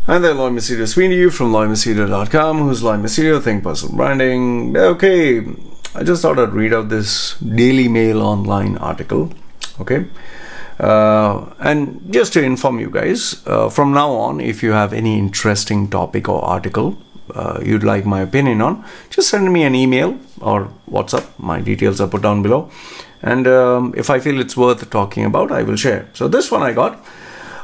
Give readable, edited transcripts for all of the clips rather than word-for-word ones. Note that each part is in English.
And then Lloyd Machedo speaking to you from lloydmachedo.com. Who's Lloyd Machedo? Think Personal Branding. Okay, I just thought I'd read out this Daily Mail online article. Okay, and just to inform you guys, from now on, if you have any interesting topic or article you'd like my opinion on, just send me an email or WhatsApp. My details are put down below. And if I feel it's worth talking about, I will share. So this one I got.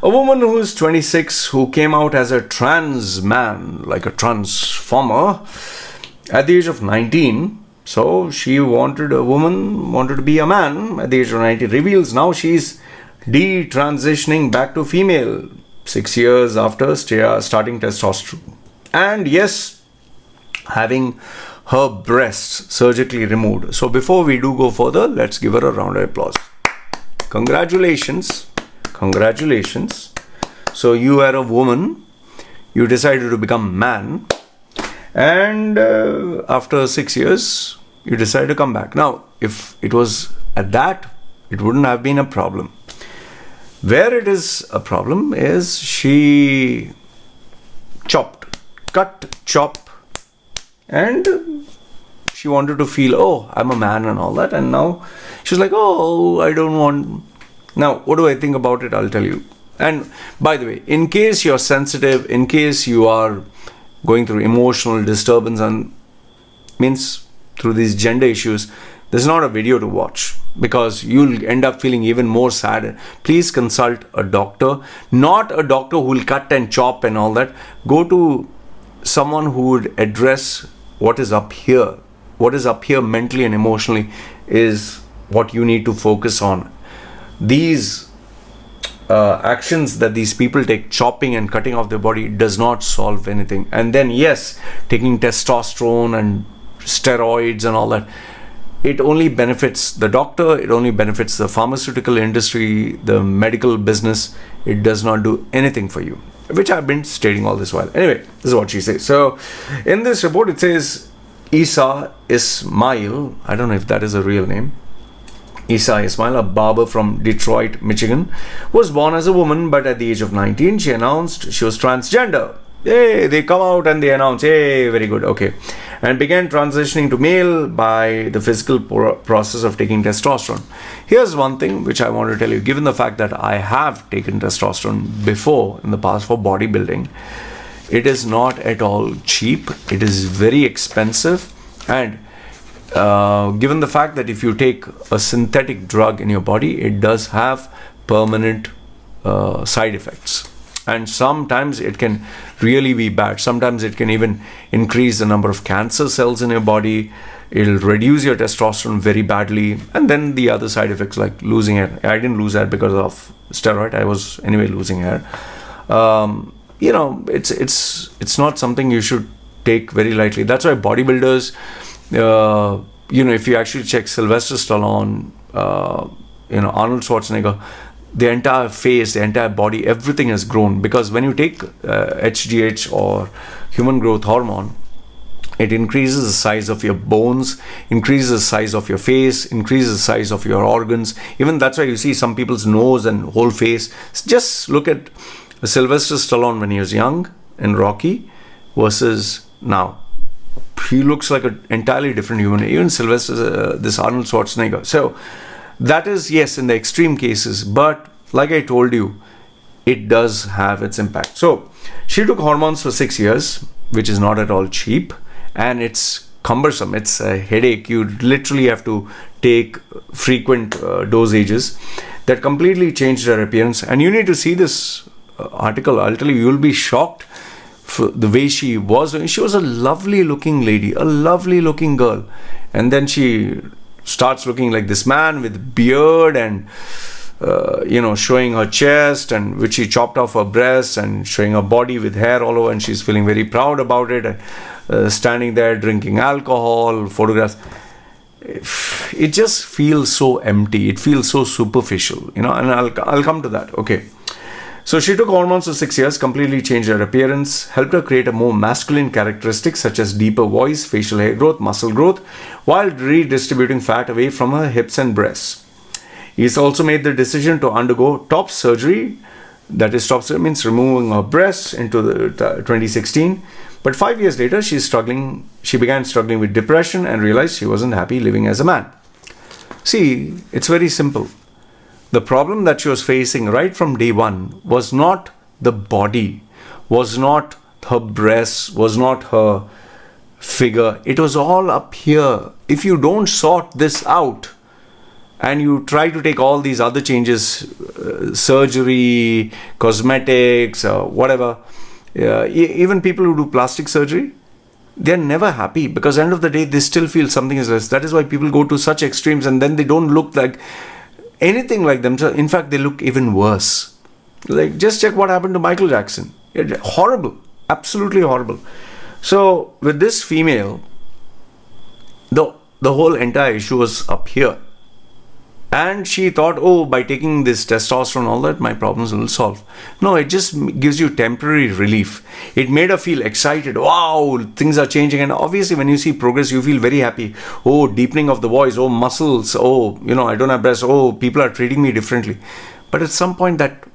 A woman who is 26 who came out as a trans man, like a transformer, at the age of 19. So she wanted to be a man at the age of 19. Reveals now she's detransitioning back to female 6 years after starting testosterone. And yes, having her breasts surgically removed. So before we do go further, let's give her a round of applause. Congratulations. So you are a woman, you decided to become man, and after 6 years you decided to come back. Now if it was at that, it wouldn't have been a problem. Where it is a problem is she chop, and she wanted to feel, oh, I'm a man and all that, and now she's like, oh, I don't want. Now, what do I think about it? I'll tell you. And by the way, in case you're sensitive, in case you are going through emotional disturbance and means through these gender issues, this is not a video to watch because you'll end up feeling even more sad. Please consult a doctor, not a doctor who will cut and chop and all that. Go to someone who would address what is up here. What is up here mentally and emotionally is what you need to focus on. These actions that these people take, chopping and cutting off their body, does not solve anything. And then yes, taking testosterone and steroids and all that, it only benefits the doctor, it only benefits the pharmaceutical industry, the medical business. It does not do anything for you, which I've been stating all this while. Anyway, this is what she says. So in this report it says Issa Ismail, I don't know if that is a real name, Issa Ismail, a barber from Detroit, Michigan, was born as a woman, but at the age of 19, she announced she was transgender. Hey, they come out and they announce, hey, very good, okay. And began transitioning to male by the physical process of taking testosterone. Here's one thing which I want to tell you. Given the fact that I have taken testosterone before in the past for bodybuilding, it is not at all cheap. It is very expensive. And given the fact that if you take a synthetic drug in your body, it does have permanent side effects, and sometimes it can really be bad. Sometimes it can even increase the number of cancer cells in your body. It'll reduce your testosterone very badly, and then the other side effects like losing hair. I didn't lose hair because of steroid. I was anyway losing hair. It's not something you should take very lightly. That's why bodybuilders, if you actually check Sylvester Stallone, Arnold Schwarzenegger, the entire face, the entire body, everything has grown, because when you take HGH or human growth hormone, it increases the size of your bones, increases the size of your face, increases the size of your organs. Even that's why you see some people's nose and whole face. Just look at Sylvester Stallone when he was young in Rocky versus now. He looks like an entirely different human. Even Sylvester, this Arnold Schwarzenegger. So that is, yes, in the extreme cases, but like I told you, it does have its impact. So she took hormones for 6 years, which is not at all cheap, and it's cumbersome. It's a headache. You literally have to take frequent dosages that completely changed her appearance. And you need to see this article. I'll tell you, you'll be shocked for the way she was. She was a lovely looking lady, a lovely looking girl, and then she starts looking like this man with beard and showing her chest, and which she chopped off her breasts, and showing her body with hair all over, and she's feeling very proud about it, and standing there drinking alcohol, photographs. It just feels so empty. It feels so superficial, and I'll come to that. Okay. So she took hormones for 6 years, completely changed her appearance, helped her create a more masculine characteristics such as deeper voice, facial hair growth, muscle growth, while redistributing fat away from her hips and breasts. He's also made the decision to undergo top surgery That is testosterone means removing her breasts into the 2016. But 5 years later, she began struggling with depression and realized she wasn't happy living as a man. See, it's very simple. The problem that she was facing right from day one was not the body, was not her breasts, was not her figure. It was all up here. If you don't sort this out and you try to take all these other changes, surgery, cosmetics, whatever, even people who do plastic surgery, they're never happy, because at the end of the day, they still feel something is less. That is why people go to such extremes, and then they don't look like anything like themselves. In fact, they look even worse. Like, just check what happened to Michael Jackson. Horrible. Absolutely horrible. So, with this female, the whole entire issue was up here. And she thought, oh, by taking this testosterone and all that, my problems will solve. No, it just gives you temporary relief. It made her feel excited. Wow, things are changing. And obviously, when you see progress, you feel very happy. Oh, deepening of the voice. Oh, muscles. Oh, I don't have breasts. Oh, people are treating me differently. But at some point, that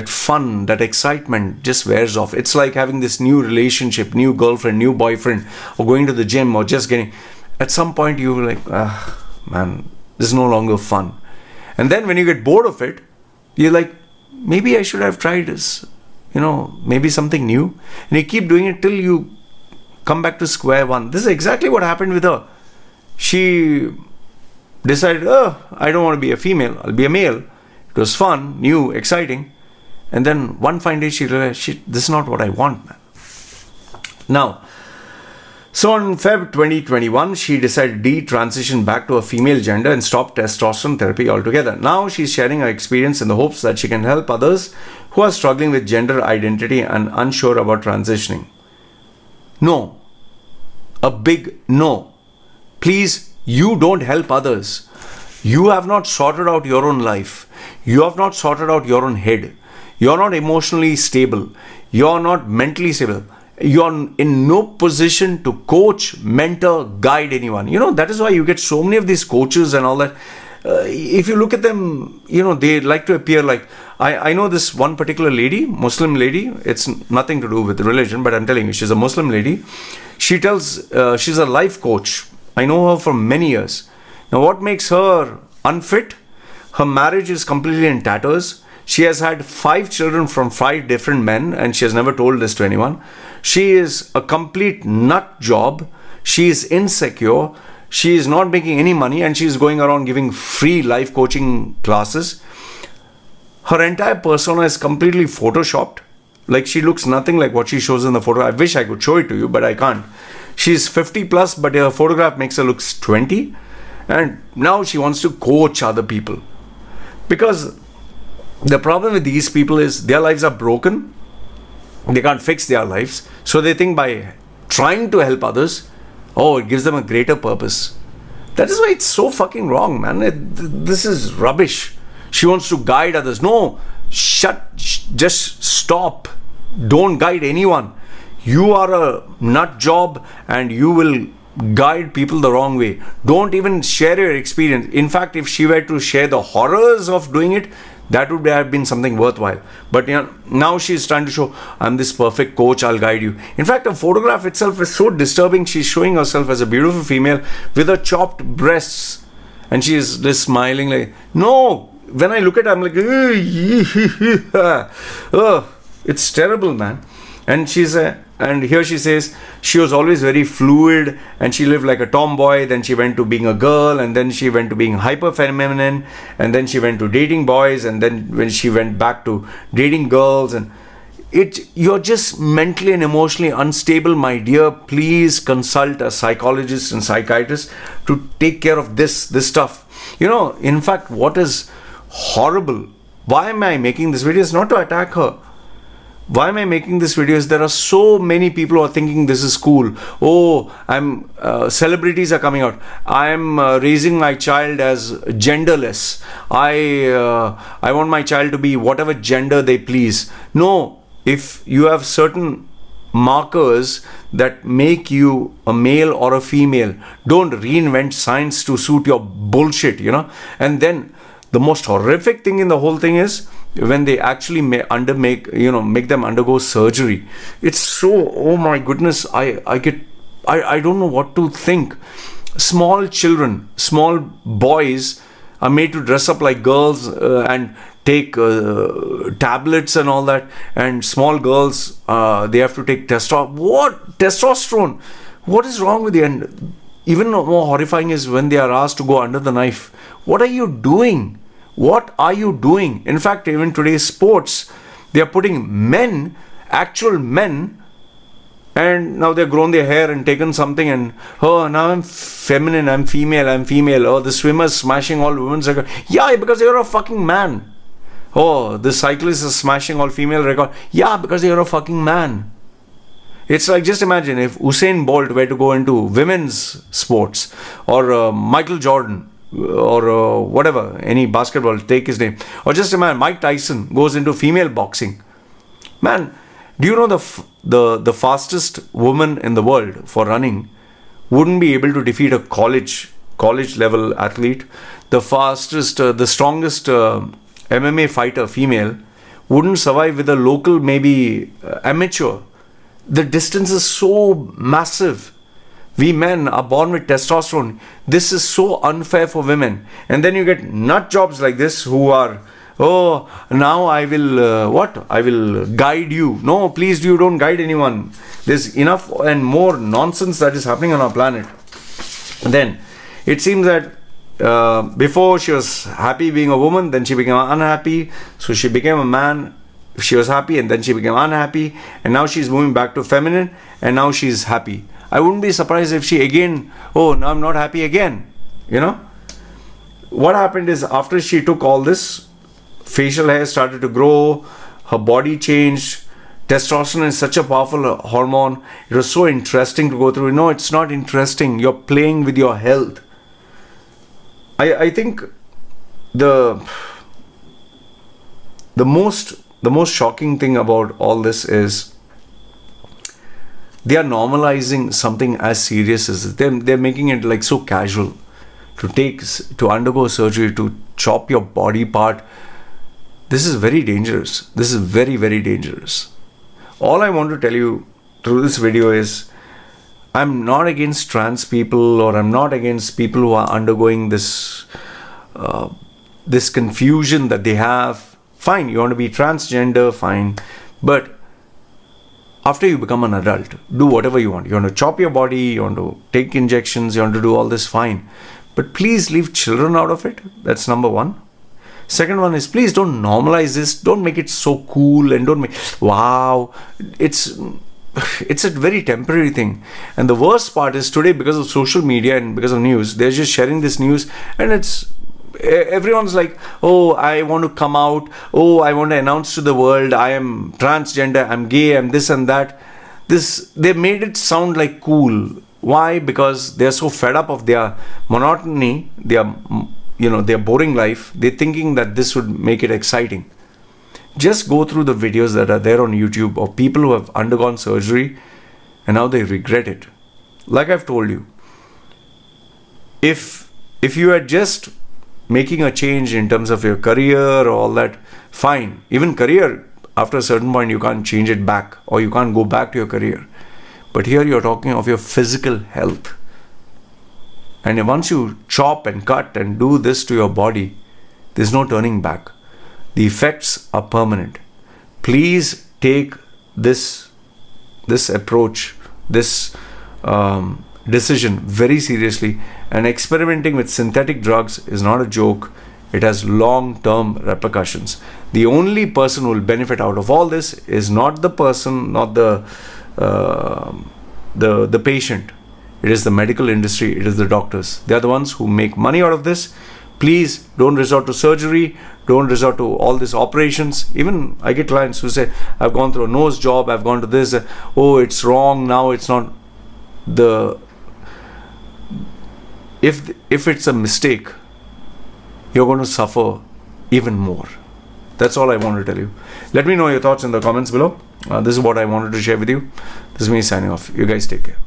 fun, that excitement just wears off. It's like having this new relationship, new girlfriend, new boyfriend, or going to the gym, or just getting... At some point, you're like, man... This is no longer fun. And then when you get bored of it, you're like, maybe I should have tried this, maybe something new. And you keep doing it till you come back to square one. This is exactly what happened with her. She decided, I don't want to be a female, I'll be a male. It was fun, new, exciting. And then one fine day she realized, this is not what I want, man. Now, so in Feb 2021, she decided to detransition back to a female gender and stop testosterone therapy altogether. Now she's sharing her experience in the hopes that she can help others who are struggling with gender identity and unsure about transitioning. No. A big no. Please, you don't help others. You have not sorted out your own life. You have not sorted out your own head. You're not emotionally stable. You're not mentally stable. You're in no position to coach, mentor, guide anyone. That is why you get so many of these coaches and all that. If you look at them, they like to appear like... I know this one particular lady, Muslim lady. It's nothing to do with religion, but I'm telling you, she's a Muslim lady. She tells she's a life coach. I know her for many years. Now, what makes her unfit? Her marriage is completely in tatters. She has had 5 children from 5 different men, and she has never told this to anyone. She is a complete nut job. She is insecure. She is not making any money, and she is going around giving free life coaching classes. Her entire persona is completely photoshopped. Like, she looks nothing like what she shows in the photo. I wish I could show it to you, but I can't. She's 50 plus, but her photograph makes her look 20. And now she wants to coach other people. Because the problem with these people is their lives are broken. They can't fix their lives. So they think by trying to help others, it gives them a greater purpose. That is why it's so fucking wrong, man. This is rubbish. She wants to guide others. No, just stop. Don't guide anyone. You are a nut job and you will guide people the wrong way. Don't even share your experience. In fact, if she were to share the horrors of doing it, that would have been something worthwhile. But now she's trying to show, I'm this perfect coach, I'll guide you. In fact, the photograph itself is so disturbing. She's showing herself as a beautiful female with her chopped breasts. And she's just smiling like, no. When I look at her, I'm like, it's terrible, man. And and here she says she was always very fluid and she lived like a tomboy. Then she went to being a girl, and then she went to being hyper feminine, and then she went to dating boys, and then when she went back to dating girls. And you're just mentally and emotionally unstable, my dear. Please consult a psychologist and psychiatrist to take care of this stuff. In fact, what is horrible, why am I making this video? It's not to attack her. Why am I making this video? There are so many people who are thinking this is cool. Celebrities are coming out. I'm raising my child as genderless. I want my child to be whatever gender they please. No, if you have certain markers that make you a male or a female, don't reinvent science to suit your bullshit, And then the most horrific thing in the whole thing is when they actually make them undergo surgery, it's so, oh my goodness, I don't know what to think. Small children, small boys are made to dress up like girls and take tablets and all that, and small girls, they have to take testosterone. What is wrong with you? And even more horrifying is when they are asked to go under the knife. What are you doing? What are you doing? In fact, even today's sports, they are putting men, actual men, and now they've grown their hair and taken something, and oh, now I'm feminine, I'm female. Oh, the swimmer's smashing all women's records. Yeah, because you're a fucking man. Oh, the cyclist is smashing all female record. Yeah, because you're a fucking man. It's like, just imagine if Usain Bolt were to go into women's sports, or Michael Jordan, or whatever, any basketball, take his name. Or just imagine Mike Tyson goes into female boxing. Man, do you know the fastest woman in the world for running wouldn't be able to defeat a college level athlete? The fastest, the strongest MMA fighter, female, wouldn't survive with a local, maybe amateur. The distance is so massive. We men are born with testosterone. This is so unfair for women. And then you get nut jobs like this who are, oh, now I will, I will guide you. No, please, you don't guide anyone. There's enough and more nonsense that is happening on our planet. And then it seems that before she was happy being a woman, then she became unhappy. So she became a man. She was happy and then she became unhappy. And now she's moving back to feminine and now she's happy. I wouldn't be surprised if she again, oh, now I'm not happy again. You know? What happened is, after she took all this, facial hair started to grow, her body changed. Testosterone is such a powerful hormone. It was so interesting to go through. No, it's not interesting. You're playing with your health. I think the most shocking thing about all this is they are normalizing something as serious as this. They're making it like so casual. To undergo surgery, to chop your body part. This is very dangerous. This is very, very dangerous. All I want to tell you through this video is, I'm not against trans people, or I'm not against people who are undergoing this confusion that they have. Fine, you want to be transgender, fine. But after you become an adult, do whatever you want. You want to chop your body, you want to take injections, you want to do all this, fine. But please leave children out of it. That's number one. Second one is, please don't normalize this. Don't make it so cool, and don't make, wow. It's a very temporary thing. And the worst part is, today, because of social media and because of news, they're just sharing this news, and everyone's like, oh, I want to come out. Oh, I want to announce to the world, I am transgender, I'm gay, I'm this and that. They made it sound like cool. Why? Because they're so fed up of their monotony, their boring life. They're thinking that this would make it exciting. Just go through the videos that are there on YouTube of people who have undergone surgery and now they regret it. Like I've told you, if you are just making a change in terms of your career or all that, fine. Even career, after a certain point, you can't change it back, or you can't go back to your career. But here you're talking of your physical health. And once you chop and cut and do this to your body, there's no turning back. The effects are permanent. Please take this approach, this decision very seriously. And experimenting with synthetic drugs is not a joke. It has long-term repercussions. The only person who will benefit out of all this is not the person, not the patient. It is the medical industry. It is the doctors. They are the ones who make money out of this. Please don't resort to surgery. Don't resort to all these operations. Even I get clients who say, I've gone through a nose job, I've gone to this, oh, it's wrong, now it's not. If it's a mistake, you're going to suffer even more. That's all I want to tell you. Let me know your thoughts in the comments below. This is what I wanted to share with you. This is me signing off. You guys take care.